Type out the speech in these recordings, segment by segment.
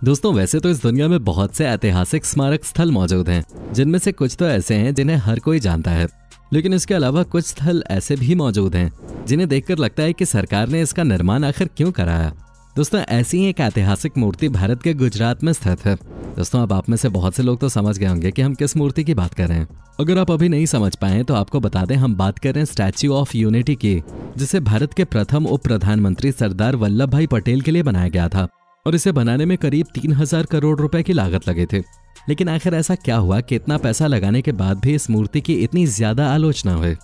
दोस्तों वैसे तो इस दुनिया में बहुत से ऐतिहासिक स्मारक स्थल मौजूद हैं, जिनमें से कुछ तो ऐसे हैं जिन्हें हर कोई जानता है, लेकिन इसके अलावा कुछ स्थल ऐसे भी मौजूद हैं जिन्हें देखकर लगता है कि सरकार ने इसका निर्माण आखिर क्यों कराया। दोस्तों ऐसी ही एक ऐतिहासिक मूर्ति भारत के गुजरात में स्थित है। दोस्तों अब आप में से बहुत से लोग तो समझ गए होंगे कि हम किस मूर्ति की बात कर रहे हैं। अगर आप अभी नहीं समझ पाए तो आपको बता दें, हम बात कर रहे हैं स्टैच्यू ऑफ यूनिटी की, जिसे भारत के प्रथम उप प्रधानमंत्री सरदार वल्लभ भाई पटेल के लिए बनाया गया था और इसे बनाने में करीब 3000 करोड़ रुपए की लागत लगे थे। लेकिन आखिर ऐसा क्या हुआ कि इतना पैसा लगाने के बाद भी इस मूर्ति की इतनी ज्यादा आलोचना हुई।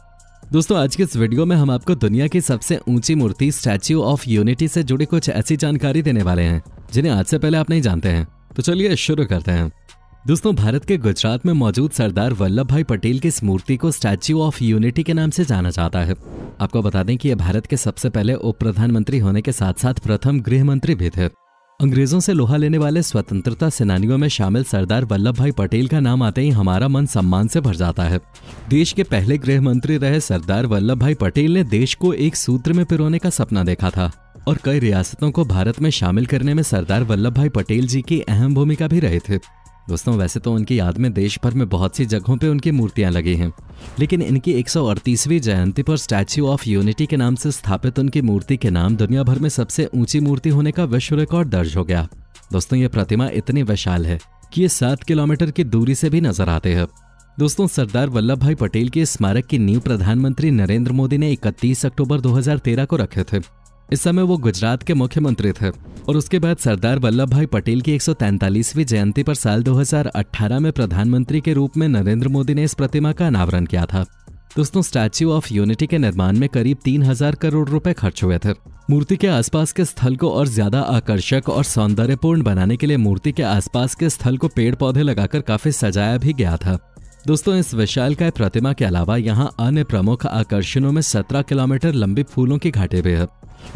दोस्तों आज के इस वीडियो में हम आपको दुनिया की सबसे ऊंची मूर्ति स्टैच्यू ऑफ यूनिटी से जुड़ी कुछ ऐसी जानकारी देने वाले हैं जिन्हें आज से पहले आप नहीं जानते हैं। तो चलिए शुरू करते हैं। दोस्तों भारत के गुजरात में मौजूद सरदार वल्लभ भाई पटेल की इस मूर्ति को स्टैच्यू ऑफ यूनिटी के नाम से जाना जाता है। आपको बता दें कि यह भारत के सबसे पहले उप प्रधानमंत्री होने के साथ साथ प्रथम गृह मंत्री भी थे। अंग्रेजों से लोहा लेने वाले स्वतंत्रता सेनानियों में शामिल सरदार वल्लभ भाई पटेल का नाम आते ही हमारा मन सम्मान से भर जाता है। देश के पहले गृह मंत्री रहे सरदार वल्लभ भाई पटेल ने देश को एक सूत्र में पिरोने का सपना देखा था और कई रियासतों को भारत में शामिल करने में सरदार वल्लभ भाई पटेल जी की अहम भूमिका भी रही थी। दोस्तों वैसे तो उनकी याद में देश भर में बहुत सी जगहों पे उनकी मूर्तियां लगी हैं, लेकिन इनकी 138वीं जयंती पर स्टैच्यू ऑफ यूनिटी के नाम से स्थापित उनकी मूर्ति के नाम दुनिया भर में सबसे ऊंची मूर्ति होने का विश्व रिकॉर्ड दर्ज हो गया। दोस्तों ये प्रतिमा इतनी विशाल है कि ये 7 किलोमीटर की दूरी से भी नजर आते हैं। दोस्तों सरदार वल्लभ भाई पटेल के स्मारक की नींव प्रधानमंत्री नरेंद्र मोदी ने 31 अक्टूबर 2013 को रखे थे। इस समय वो गुजरात के मुख्यमंत्री थे और उसके बाद सरदार वल्लभ भाई पटेल की 143वीं जयंती पर साल 2018 में प्रधानमंत्री के रूप में नरेंद्र मोदी ने इस प्रतिमा का अनावरण किया था। दोस्तों स्टैच्यू ऑफ यूनिटी के निर्माण में करीब 3000 करोड़ रुपए खर्च हुए थे। मूर्ति के आसपास के स्थल को और ज्यादा आकर्षक और सौंदर्यपूर्ण बनाने के लिए मूर्ति के आसपास के स्थल को पेड़ पौधे लगाकर काफी सजाया भी गया था। दोस्तों इस विशालकाय प्रतिमा के अलावा यहाँ अन्य प्रमुख आकर्षणों में 17 किलोमीटर लंबी फूलों की घाटी भी है।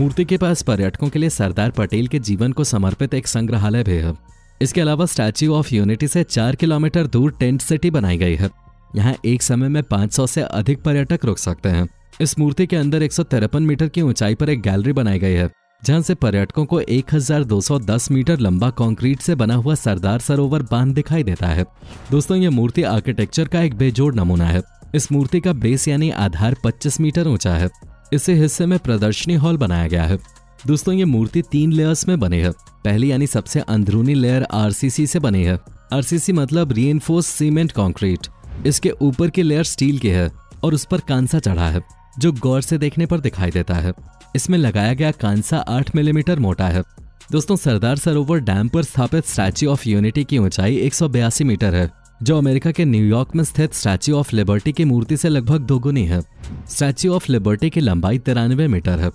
मूर्ति के पास पर्यटकों के लिए सरदार पटेल के जीवन को समर्पित एक संग्रहालय भी है। इसके अलावा स्टैच्यू ऑफ यूनिटी से 4 किलोमीटर दूर टेंट सिटी बनाई गई है। यहाँ एक समय में 500 से अधिक पर्यटक रुक सकते हैं। इस मूर्ति के अंदर 153 मीटर की ऊंचाई पर एक गैलरी बनाई गई है, जहां से पर्यटकों को 1210 मीटर लंबा कंक्रीट से बना हुआ सरदार सरोवर बांध दिखाई देता है। दोस्तों ये मूर्ति आर्किटेक्चर का एक बेजोड़ नमूना है। इस मूर्ति का बेस यानी आधार 25 मीटर ऊंचा है। इसे हिस्से में प्रदर्शनी हॉल बनाया गया है। दोस्तों ये मूर्ति 3 लेयर्स में बनी है। पहली यानी सबसे अंदरूनी लेयर आरसीसी से बनी है। आरसीसी मतलब रीइंफोर्स सीमेंट कंक्रीट। इसके ऊपर की लेयर स्टील की है और उस पर कांसा चढ़ा है, जो गौर से देखने पर दिखाई देता है। इसमें लगाया गया कांसा 8 मिलीमीटर मोटा है। दोस्तों सरदार सरोवर डैम पर स्थापित स्टैच्यू ऑफ यूनिटी की ऊंचाई 182 मीटर है, जो अमेरिका के न्यूयॉर्क में स्थित स्टैच्यू ऑफ लिबर्टी की मूर्ति से लगभग दोगुनी है। स्टैच्यू ऑफ लिबर्टी की लंबाई 93 मीटर है।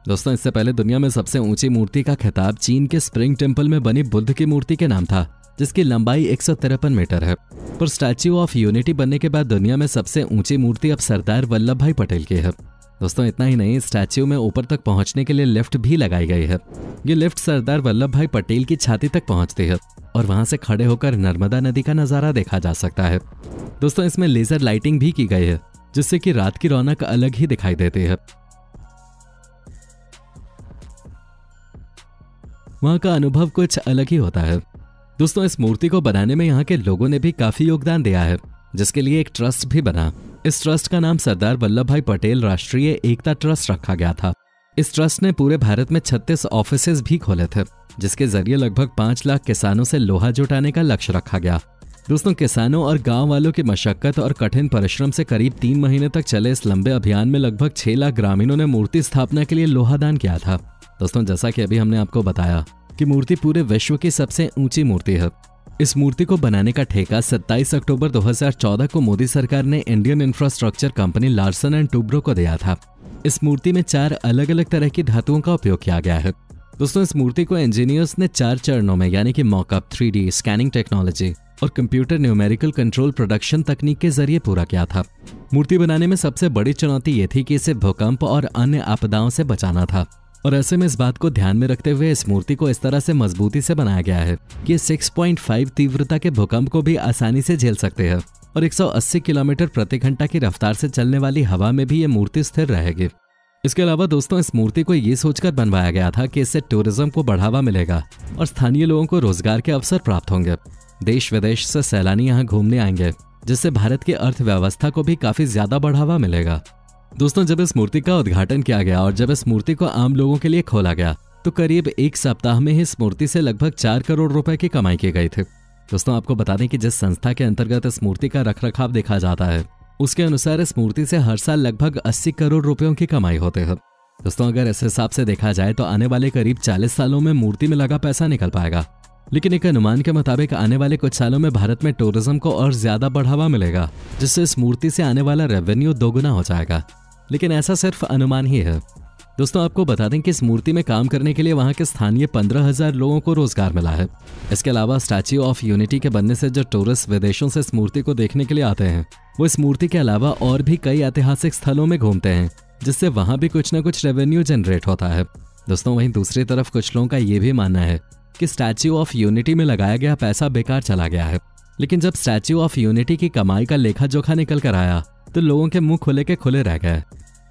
दोस्तों इससे पहले दुनिया में सबसे ऊंची मूर्ति का खिताब चीन के स्प्रिंग टेम्पल में बनी बुद्ध की मूर्ति के नाम था, जिसकी लंबाई 153 मीटर है। पर स्टैच्यू ऑफ यूनिटी बनने के बाद दुनिया में सबसे ऊंची मूर्ति अब सरदार वल्लभ भाई पटेल की है। दोस्तों इतना ही नहीं, स्टैच्यू में ऊपर तक पहुंचने के लिए लिफ्ट भी लगाई गई है। ये लिफ्ट सरदार वल्लभ भाई पटेल की छाती तक पहुंचती है और वहां से खड़े होकर नर्मदा नदी का नजारा देखा जा सकता है। दोस्तों इसमें लेजर लाइटिंग भी की गई है, जिससे कि रात की रौनक अलग ही दिखाई देती है। वहां का अनुभव कुछ अलग ही होता है। दोस्तों इस मूर्ति को बनाने में यहाँ के लोगों ने भी काफी योगदान दिया है, जिसके लिए एक ट्रस्ट भी बना। इस ट्रस्ट का नाम सरदार वल्लभ भाई पटेल राष्ट्रीय एकता ट्रस्ट रखा गया था। इस ट्रस्ट ने पूरे भारत में 36 ऑफिसेज भी खोले थे, जिसके जरिए लगभग 5 लाख किसानों से लोहा जुटाने का लक्ष्य रखा गया। दोस्तों किसानों और गांव वालों की मशक्कत और कठिन परिश्रम से करीब 3 महीने तक चले इस लंबे अभियान में लगभग 6 लाख ग्रामीणों ने मूर्ति स्थापना के लिए लोहा दान किया था। दोस्तों जैसा कि अभी हमने आपको बताया कि मूर्ति पूरे विश्व की सबसे ऊंची मूर्ति है। इस मूर्ति को बनाने का ठेका 27 अक्टूबर 2014 को मोदी सरकार ने Indian infrastructure company Larsen and Toubro को दिया था। इस मूर्ति में 4 अलग अलग तरह की धातुओं का उपयोग किया गया है। दोस्तों इस मूर्ति को इंजीनियर्स ने 4 चरणों में यानी कि मॉकअप, 3D स्कैनिंग टेक्नोलॉजी और कंप्यूटर न्यूमेरिकल कंट्रोल प्रोडक्शन तकनीक के जरिए पूरा किया था। मूर्ति बनाने में सबसे बड़ी चुनौती ये थी कि इसे भूकंप और अन्य आपदाओं से बचाना था, और ऐसे में इस बात को ध्यान में रखते हुए इस मूर्ति को इस तरह से मजबूती से बनाया गया है कि 6.5 तीव्रता के भूकंप को भी आसानी से झेल सकते हैं और 180 किलोमीटर प्रति घंटा की रफ्तार से चलने वाली हवा में भी ये मूर्ति स्थिर रहेगी। इसके अलावा दोस्तों इस मूर्ति को ये सोचकर बनवाया गया था कि इससे टूरिज्म को बढ़ावा मिलेगा और स्थानीय लोगों को रोजगार के अवसर प्राप्त होंगे। देश विदेश से सैलानी यहाँ घूमने आएंगे, जिससे भारत की अर्थव्यवस्था को भी काफी ज्यादा बढ़ावा मिलेगा। दोस्तों जब इस मूर्ति का उद्घाटन किया गया और जब इस मूर्ति को आम लोगों के लिए खोला गया तो करीब 1 सप्ताह में ही इस मूर्ति से लगभग 4 करोड़ रुपए की कमाई की गई थी। दोस्तों आपको बता दें कि जिस संस्था के अंतर्गत इस मूर्ति का रखरखाव देखा जाता है, उसके अनुसार इस मूर्ति से हर साल लगभग 80 करोड़ रुपयों की कमाई होते है। दोस्तों अगर इस हिसाब से देखा जाए तो आने वाले करीब 40 सालों में मूर्ति में लगा पैसा निकल पाएगा। लेकिन एक अनुमान के मुताबिक आने वाले कुछ सालों में भारत में टूरिज्म को और ज्यादा बढ़ावा मिलेगा, जिससे इस मूर्ति से आने वाला रेवेन्यू दोगुना हो जाएगा। लेकिन ऐसा सिर्फ अनुमान ही है। दोस्तों आपको बता दें कि इस मूर्ति में काम करने के लिए वहां के स्थानीय 15,000 लोगों को रोजगार मिला है। इसके अलावा स्टैच्यू ऑफ यूनिटी के बनने से जो टूरिस्ट विदेशों से इस मूर्ति को देखने के लिए आते हैं, वो इस मूर्ति के अलावा और भी कई ऐतिहासिक स्थलों में घूमते हैं, जिससे वहां भी कुछ न कुछ रेवेन्यू जनरेट होता है। दोस्तों वहीं दूसरी तरफ कुछ लोगों का ये भी मानना है कि स्टैच्यू ऑफ यूनिटी में लगाया गया पैसा बेकार चला गया है। लेकिन जब स्टैच्यू ऑफ यूनिटी की कमाई का लेखा जोखा निकल कर आया तो लोगों के मुंह खुले के खुले रह गए।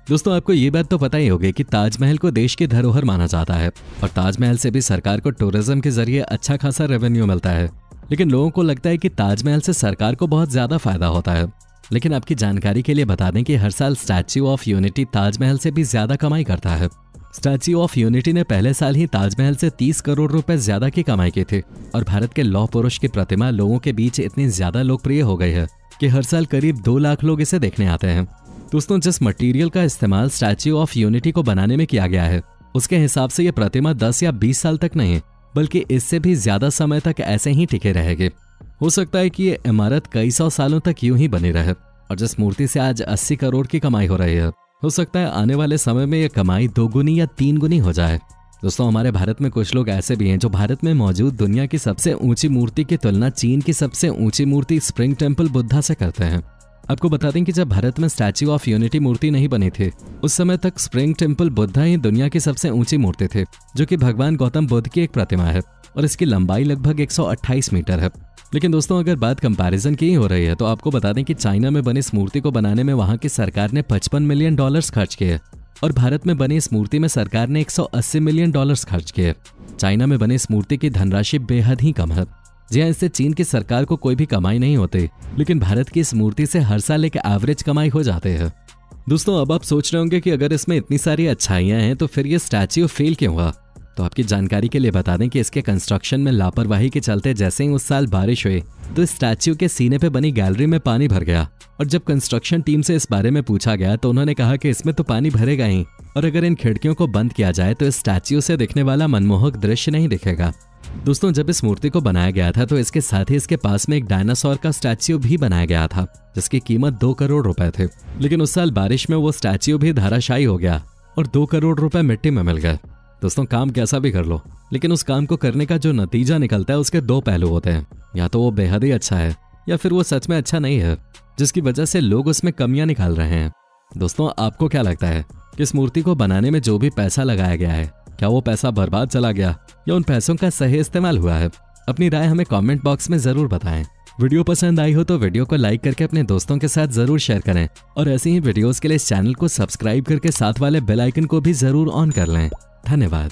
दोस्तों आपको ये बात तो पता ही होगी कि ताजमहल को देश की धरोहर माना जाता है और ताजमहल से भी सरकार को टूरिज्म के जरिए अच्छा खासा रेवेन्यू मिलता है। लेकिन लोगों को लगता है कि ताजमहल से सरकार को बहुत ज्यादा फायदा होता है। लेकिन आपकी जानकारी के लिए बता दें कि हर साल स्टैच्यू ऑफ यूनिटी ताजमहल से भी ज्यादा कमाई करता है। स्टैच्यू ऑफ यूनिटी ने पहले साल ही ताजमहल से 30 करोड़ रुपए ज्यादा की कमाई की थी और भारत के लौह पुरुष की प्रतिमा लोगों के बीच इतनी ज्यादा लोकप्रिय हो गई है कि हर साल करीब 2 लाख लोग इसे देखने आते हैं। दोस्तों जिस मटेरियल का इस्तेमाल स्टैच्यू ऑफ यूनिटी को बनाने में किया गया है, उसके हिसाब से ये प्रतिमा 10 या 20 साल तक नहीं बल्कि इससे भी ज्यादा समय तक ऐसे ही टिके रहेगी। हो सकता है कि ये इमारत कई 100 सालों तक यूं ही बनी रहे और जिस मूर्ति से आज 80 करोड़ की कमाई हो रही है, हो सकता है आने वाले समय में यह कमाई 2 गुनी या 3 गुनी हो जाए। दोस्तों हमारे भारत में कुछ लोग ऐसे भी हैं जो भारत में मौजूद दुनिया की सबसे ऊंची मूर्ति की तुलना चीन की सबसे ऊंची मूर्ति स्प्रिंग टेम्पल बुद्धा से करते हैं। आपको बता दें कि जब भारत में स्टैच्यू ऑफ यूनिटी मूर्ति नहीं बनी थी, उस समय तक स्प्रिंग टेम्पल बुद्धा ही दुनिया की सबसे ऊंची मूर्ति थी, जो कि भगवान गौतम बुद्ध की एक प्रतिमा है और इसकी लंबाई लगभग 128 मीटर है। लेकिन दोस्तों अगर बात कंपैरिजन की हो रही है तो आपको बता दें कि चाइना में बनी इस मूर्ति को बनाने में वहां की सरकार ने $55 मिलियन खर्च किए और भारत में बनी इस मूर्ति में सरकार ने $180 मिलियन खर्च किए। चाइना में बनी इस मूर्ति की धनराशि बेहद ही कम है। जी हाँ, इससे चीन की सरकार को कोई भी कमाई नहीं होती, लेकिन भारत की इस मूर्ति से हर साल एक एवरेज कमाई हो जाते हैं। दोस्तों अब आप सोच रहे होंगे कि अगर इसमें इतनी सारी अच्छाइयां हैं तो फिर ये स्टैच्यू फेल क्यों हुआ। तो आपकी जानकारी के लिए बता दें कि इसके कंस्ट्रक्शन में लापरवाही के चलते जैसे ही उस साल बारिश हुई तो इस स्टैच्यू के सीने पे बनी गैलरी में पानी भर गया और जब कंस्ट्रक्शन टीम से इस बारे में पूछा गया तो उन्होंने कहा कि इसमें तो पानी भरेगा ही और अगर इन खिड़कियों को बंद किया जाए तो इस स्टैच्यू से दिखने वाला मनमोहक दृश्य नहीं दिखेगा। दोस्तों जब इस मूर्ति को बनाया गया था तो इसके साथ ही इसके पास में एक डायनासोर का स्टैच्यू भी बनाया गया था जिसकी कीमत 2 करोड़ रुपए थे। लेकिन उस साल बारिश में वो स्टैच्यू भी धराशायी हो गया और 2 करोड़ रुपए मिट्टी में मिल गए। दोस्तों काम कैसा भी कर लो, लेकिन उस काम को करने का जो नतीजा निकलता है उसके 2 पहलू होते हैं। या तो वो बेहद ही अच्छा है या फिर वो सच में अच्छा नहीं है, जिसकी वजह से लोग उसमें कमियां निकाल रहे हैं। दोस्तों आपको क्या लगता है कि इस मूर्ति को बनाने में जो भी पैसा लगाया गया है, क्या वो पैसा बर्बाद चला गया या उन पैसों का सही इस्तेमाल हुआ है? अपनी राय हमें कमेंट बॉक्स में जरूर बताएं। वीडियो पसंद आई हो तो वीडियो को लाइक करके अपने दोस्तों के साथ जरूर शेयर करें और ऐसी ही वीडियोस के लिए इस चैनल को सब्सक्राइब करके साथ वाले बेल आइकन को भी जरूर ऑन कर लें। धन्यवाद।